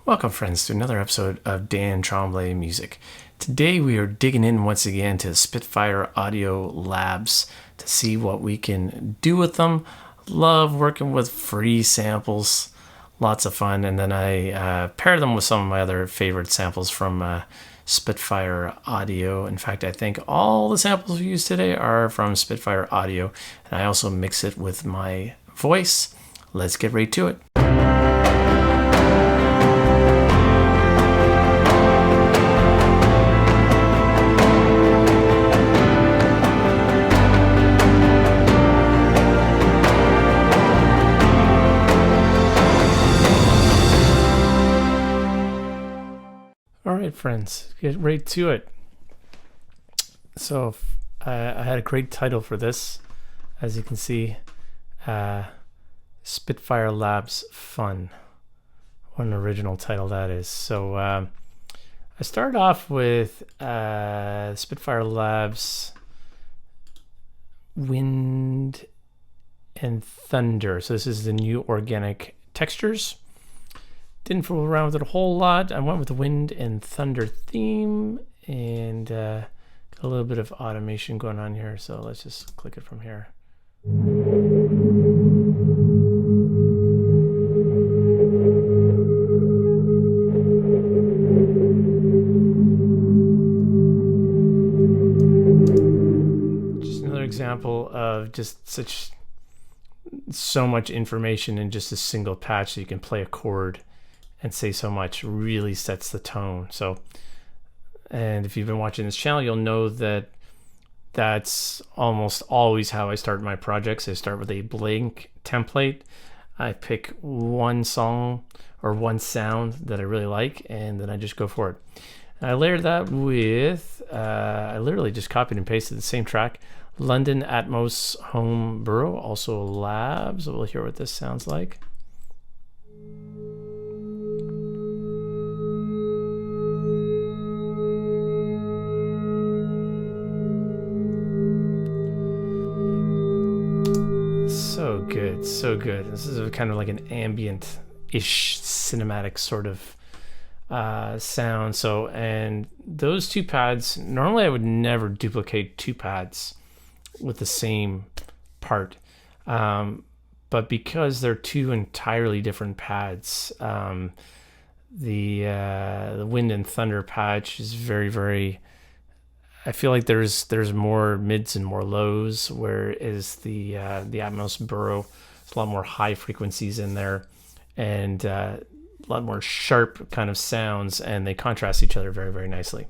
Welcome, friends, to another episode of Dan Tremblay Music. Today we are digging in once again to Spitfire Audio Labs to see what we can do with them. Love working with free samples, lots of fun. And then I pair them with some of my other favorite samples from Spitfire Audio. In fact, I think all the samples we use today are from Spitfire Audio. And I also mix it with my voice. Let's get right to it. Alright, friends, get right to it. So I had a great title for this, as you can see, Spitfire Labs Fun. What an original title that is. So I started off with Spitfire Labs Wind and Thunder. So this is the new Organic Textures. Didn't fool around with it a whole lot. I went with the Wind and Thunder theme and got a little bit of automation going on here. So let's just click it from here. Just another example of just so much information in just a single patch, so you can play a chord and say so much. Really sets the tone. So, and if you've been watching this channel, you'll know that that's almost always how I start my projects. I start with a blank template. I pick one song or one sound that I really like, and then I just go for it. And I layered that with, I literally just copied and pasted the same track, London Atmos Home Burrow, also Labs. We'll hear what this sounds like. So good, so good. This is kind of like an ambient-ish cinematic sort of sound. So, and those two pads, normally I would never duplicate two pads with the same part. But because they're two entirely different pads, the Wind and Thunder patch is very, I feel like there's more mids and more lows, whereas the Atmos Burrow, there's a lot more high frequencies in there, and a lot more sharp kind of sounds, and they contrast each other very nicely.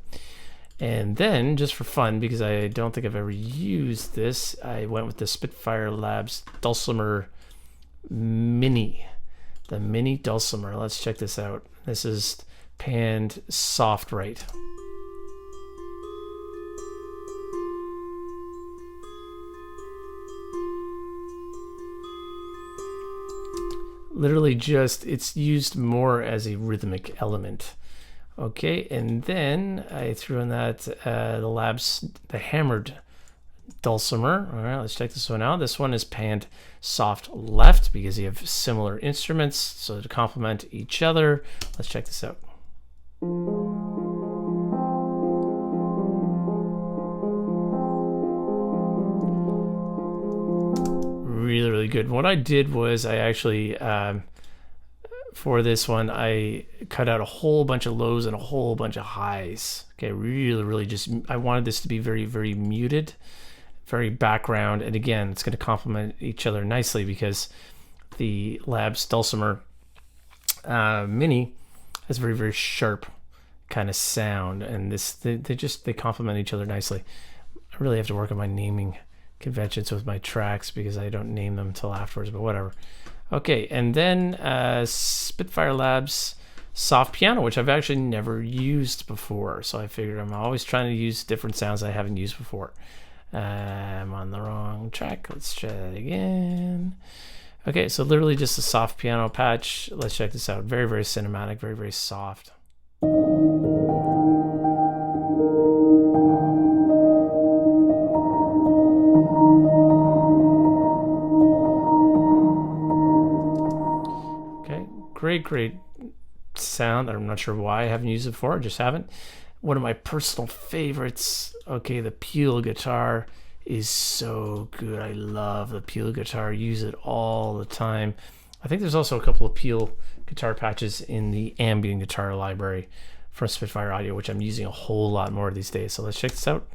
And then, just for fun, because I don't think I've ever used this, I went with the Spitfire Labs Dulcimer Mini, the Mini Dulcimer. Let's check this out. This is panned soft right. Literally just, it's used more as a rhythmic element. Okay, and then I threw in that the hammered Dulcimer. All right, let's check this one out. This one is panned soft left because you have similar instruments, so to complement each other. Let's check this out. Really good. What I did was I actually for this one I cut out a whole bunch of lows and a whole bunch of highs. Okay, really just, I wanted this to be very muted, very background, and again it's going to complement each other nicely because the Labs Dulcimer Mini has very sharp kind of sound, and this they complement each other nicely. I really have to work on my naming conventions with my tracks because I don't name them until afterwards, but whatever. Okay, and then Spitfire Labs Soft Piano, which I've actually never used before, so I figured I'm always trying to use different sounds I haven't used before. I'm on the wrong track. Let's try that again. Okay, so literally just a soft piano patch. Let's check this out. Very cinematic, very soft. Great sound. I'm not sure why I haven't used it before. I just haven't. One of my personal favorites. Okay, the Peel guitar is so good. I love the Peel guitar. Use it all the time. I think there's also a couple of Peel guitar patches in the ambient guitar library from Spitfire Audio, which I'm using a whole lot more these days. So let's check this out.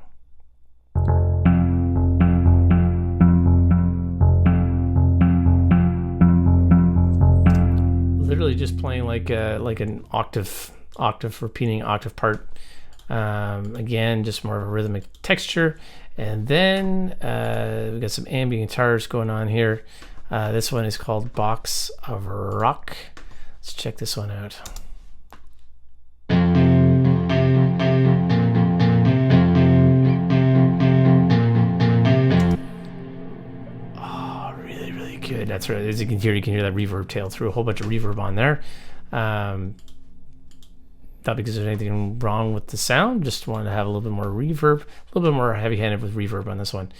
Literally just playing like an octave repeating octave part. Again, just more of a rhythmic texture. And then we got some ambient guitars going on here. This one is called Box of Rock. Let's check this one out. Oh, really, really good. That's right. As you can hear that reverb tail through, a whole bunch of reverb on there. Not because there's anything wrong with the sound, just wanted to have a little bit more reverb, a little bit more heavy-handed with reverb on this one.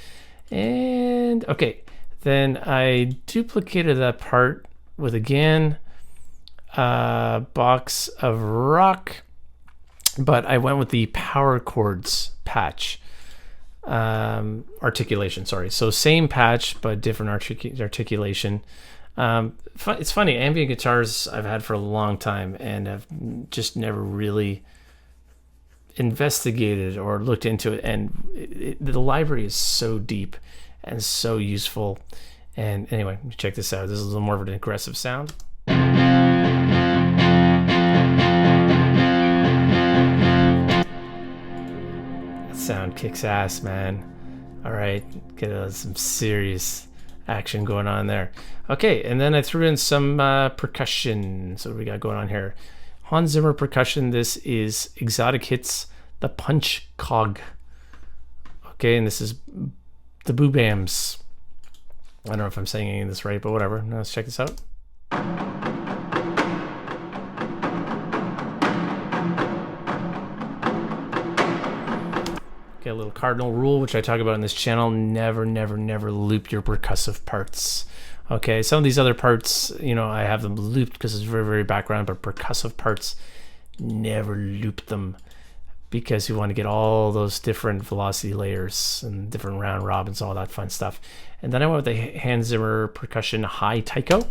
And okay, then I duplicated that part with, again, Box of Rock, but I went with the power chords patch. Articulation, sorry. So same patch, but different articulation. It's funny, ambient guitars I've had for a long time and have just never really investigated or looked into it, and the library is so deep and so useful. And anyway, check this out. This is a little more of an aggressive sound. That sound kicks ass, man. All right, get some serious action going on there. Okay, and then I threw in some percussion. So what we got going on here? Hans Zimmer percussion. This is Exotic Hits, the Punch Cog. Okay, and this is the Boo Bams. I don't know if I'm saying any of this right, but whatever. Now let's check this out. Okay, a little cardinal rule, which I talk about in this channel: never loop your percussive parts. Okay, some of these other parts, you know, I have them looped because it's very, very background, but percussive parts, never loop them, because you want to get all those different velocity layers and different round robins, all that fun stuff. And then I went with the Hans Zimmer percussion high taiko.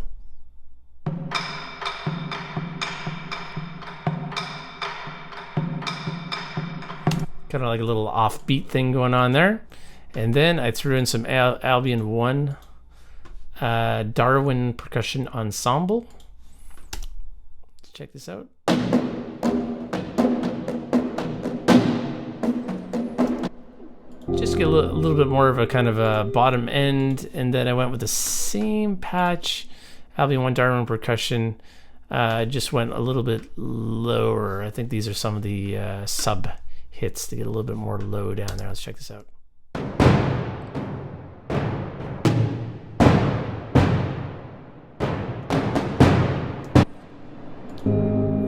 Kind of like a little offbeat thing going on there. And then I threw in some Albion 1 Darwin percussion ensemble. Let's check this out. Just get a little bit more of a kind of a bottom end, and then I went with the same patch, Albion 1 Darwin percussion. Just went a little bit lower. I think these are some of the sub hits to get a little bit more low down there. Let's check this out.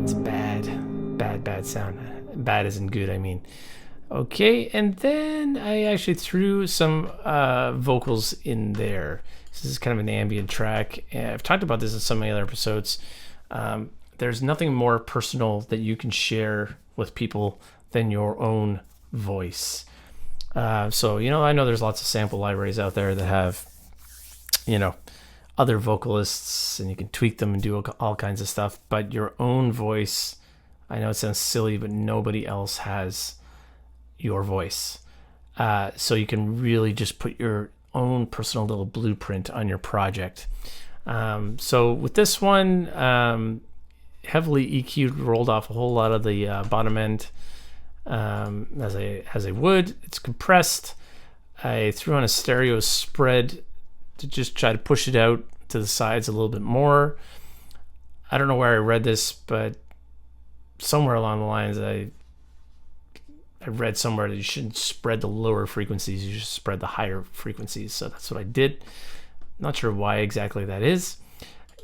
It's bad sound. Bad isn't good, I mean. Okay, and then I actually threw some vocals in there. This is kind of an ambient track. I've talked about this in some of the other episodes. There's nothing more personal that you can share with people than your own voice. So, you know, I know there's lots of sample libraries out there that have, you know, other vocalists, and you can tweak them and do all kinds of stuff, but your own voice, I know it sounds silly, but nobody else has your voice. So you can really just put your own personal little blueprint on your project. So with this one, heavily EQ'd, rolled off a whole lot of the bottom end, as I would. It's compressed. I threw on a stereo spread to just try to push it out to the sides a little bit more. I don't know where I read this, but somewhere along the lines I read somewhere that you shouldn't spread the lower frequencies, you should spread the higher frequencies. So that's what I did. Not sure why exactly that is.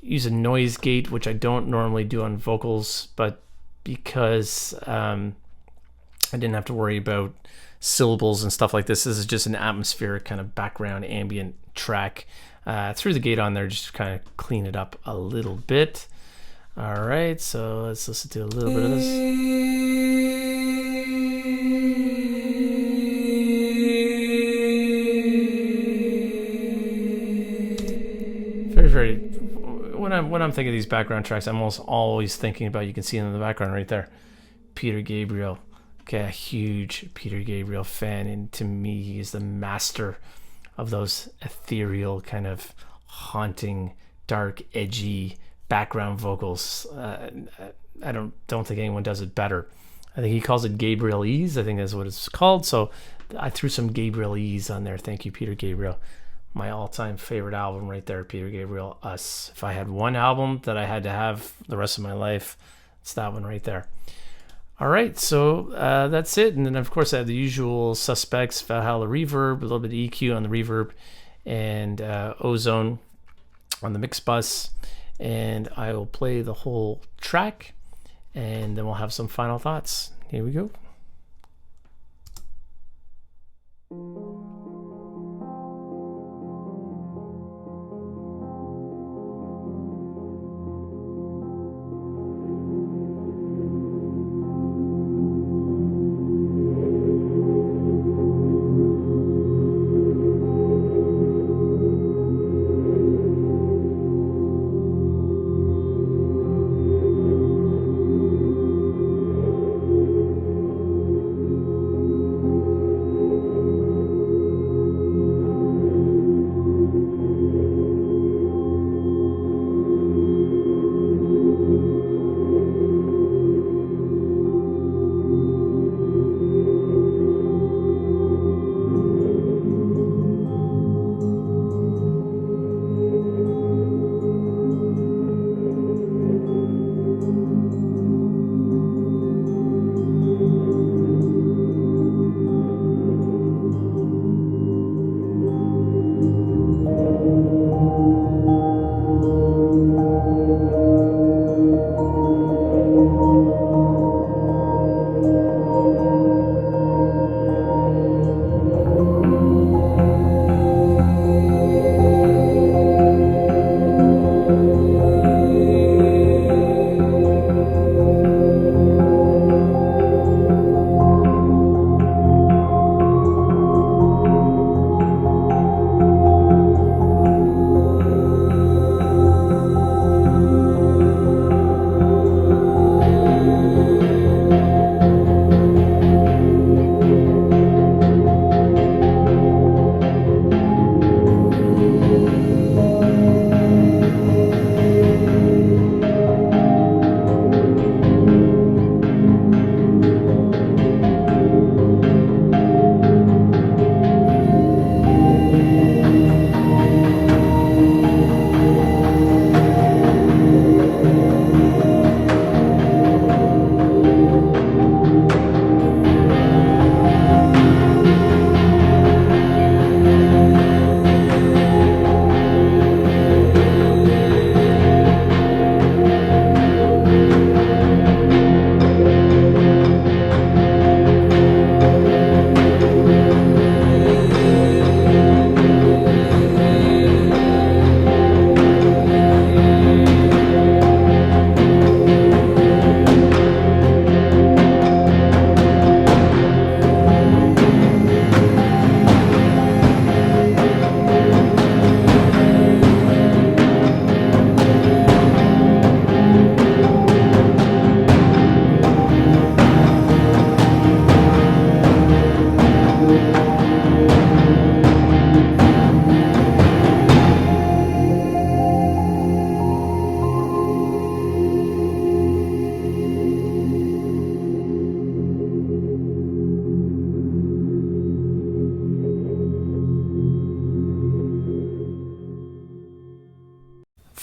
Use a noise gate, which I don't normally do on vocals, but because I didn't have to worry about syllables and stuff like this. This is just an atmospheric kind of background ambient track. Threw the gate on there just to kind of clean it up a little bit. All right, so let's listen to a little bit of this. Very, very. When I'm thinking of these background tracks, I'm almost always thinking about. You can see it in the background right there, Peter Gabriel. Okay, a huge Peter Gabriel fan, and to me, he is the master of those ethereal, kind of haunting, dark, edgy background vocals. I don't think anyone does it better. I think he calls it Gabrielese. I think that's what it's called. So I threw some Gabrielese on there. Thank you, Peter Gabriel. My all-time favorite album right there, Peter Gabriel, Us. If I had one album that I had to have the rest of my life, it's that one right there. All right, so that's it. And then, of course, I have the usual suspects, Valhalla reverb, a little bit of EQ on the reverb, and ozone on the mix bus. And I will play the whole track, and then we'll have some final thoughts. Here we go.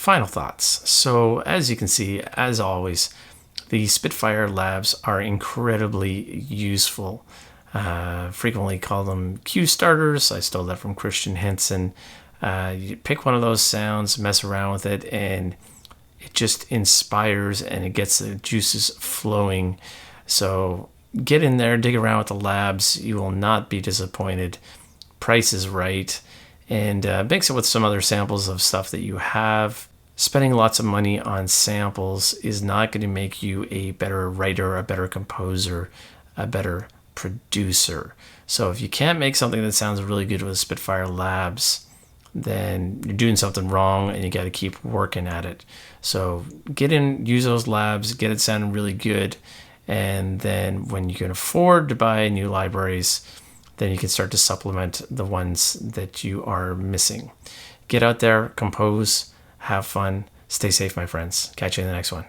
Final thoughts. So as you can see, as always, the Spitfire labs are incredibly useful. Frequently call them cue starters. I stole that from Christian Henson. You pick one of those sounds, mess around with it, and it just inspires and it gets the juices flowing. So get in there, dig around with the labs. You will not be disappointed. Price is right. And mix it with some other samples of stuff that you have. spending lots of money on samples is not going to make you a better writer, a better composer, a better producer. So if you can't make something that sounds really good with Spitfire Labs, then you're doing something wrong and you got to keep working at it. So get in, use those labs, get it sounding really good. And then when you can afford to buy new libraries, then you can start to supplement the ones that you are missing. Get out there, compose, have fun, stay safe, my friends. Catch you in the next one.